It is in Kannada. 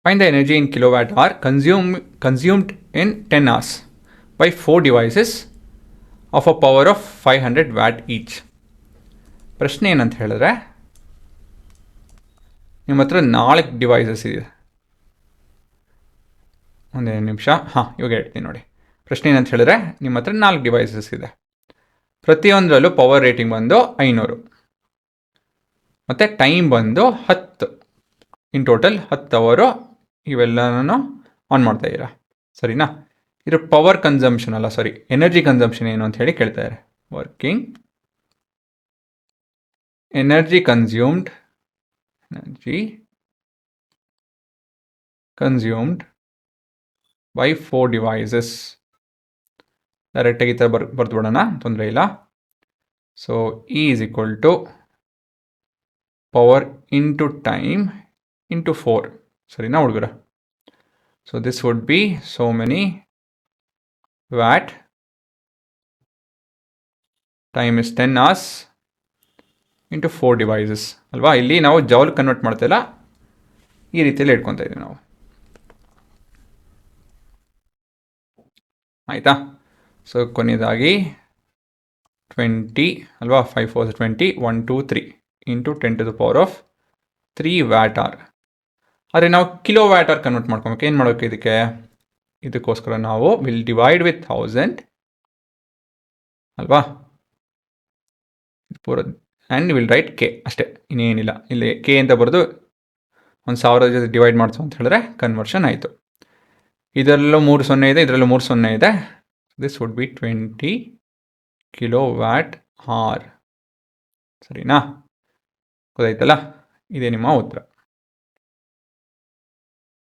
Find the energy in kilowatt hour consumed in 10 hours by 4 devices of a power of 500 watt each. ಪ್ರಶ್ನೆ ಏನಂತ ಹೇಳಿದ್ರೆ, ನಿಮ್ಮ ಹತ್ರ 4 ಡಿವೈಸಸ್ ಇದೆ. ಒಂದೇ ನಿಮಿಷ, ಇವಾಗ ಹೇಳ್ತೀನಿ ನೋಡಿ. ಪ್ರಶ್ನೆ ಏನಂತ ಹೇಳಿದ್ರೆ, ನಿಮ್ಮ ಹತ್ರ 4 ಡಿವೈಸಸ್ ಇದೆ. ಪ್ರತಿಯೊಂದರಲ್ಲೂ ಪವರ್ ರೇಟಿಂಗ್ ಬಂದು 500 ಮತ್ತು ಟೈಮ್ ಬಂದು 10. ಇನ್ ಟೋಟಲ್ 10 ಅವರು ಇವೆಲ್ಲನೂ ಆನ್ ಮಾಡ್ತಾ ಇದ್ದೀರಾ, ಸರಿನಾ? ಇದ್ರ ಪವರ್ ಕನ್ಸಂಪ್ಷನ್ ಅಲ್ಲ, ಸಾರಿ, ಎನರ್ಜಿ ಕನ್ಸಂಪ್ಷನ್ ಏನು ಅಂತ ಹೇಳಿ ಕೇಳ್ತಾ ಇದ್ದಾರೆ. Working energy consumed by 4 devices. ಡೈರೆಕ್ಟಾಗಿ ಈ ಥರ ಬರ್ದ್ಬಿಡೋಣ, ತೊಂದರೆ ಇಲ್ಲ. So E is equal to power into time into 4, ಸರಿನಾ ಹುಡುಗರ? So this would be so many watt, time is 10 hours into 4 devices ಅಲ್ವಾ? ಇಲ್ಲಿ ನಾವು ಜೌಲ್ ಕನ್ವರ್ಟ್ ಮಾಡ್ತಾಯಿಲ್ಲ, ಈ ರೀತಿಯಲ್ಲಿ ಇಟ್ಕೊತಾ ಇದ್ದೀವಿ ನಾವು, ಆಯಿತಾ? ಸೊ ಕೊನೆಯದಾಗಿ 20 ಅಲ್ವಾ? 5 4 20, 1 2 3 into 10 to the power of 3 watt hour. ಆದರೆ ನಾವು ಕಿಲೋ ವ್ಯಾಟ್ ಅವರ್ ಕನ್ವರ್ಟ್ ಮಾಡ್ಕೊಬೇಕು. ಏನು ಮಾಡಬೇಕು ಇದಕ್ಕೋಸ್ಕರ ನಾವು ವಿಲ್ ಡಿವೈಡ್ ವಿತ್ 1000 ಅಲ್ವಾ? ಪೂರ ಆ್ಯಂಡ್ ವಿಲ್ ರೈಟ್ ಕೆ, ಅಷ್ಟೇ, ಇನ್ನೇನಿಲ್ಲ. ಇಲ್ಲಿ ಕೆ ಅಂತ ಬರೆದು 1000 ಜೊತೆ ಡಿವೈಡ್ ಮಾಡಿಸು ಅಂತ ಹೇಳಿದ್ರೆ ಕನ್ವರ್ಷನ್ ಆಯಿತು. ಇದರಲ್ಲೂ 3 0 ಇದೆ, ಇದರಲ್ಲೂ 3 0 ಇದೆ. This would be 20 kilo watt hour, ಸರಿನಾ? ಗೊತ್ತಾಯ್ತಲ್ಲ? ಇದೇ ನಿಮ್ಮ ಉತ್ತರ.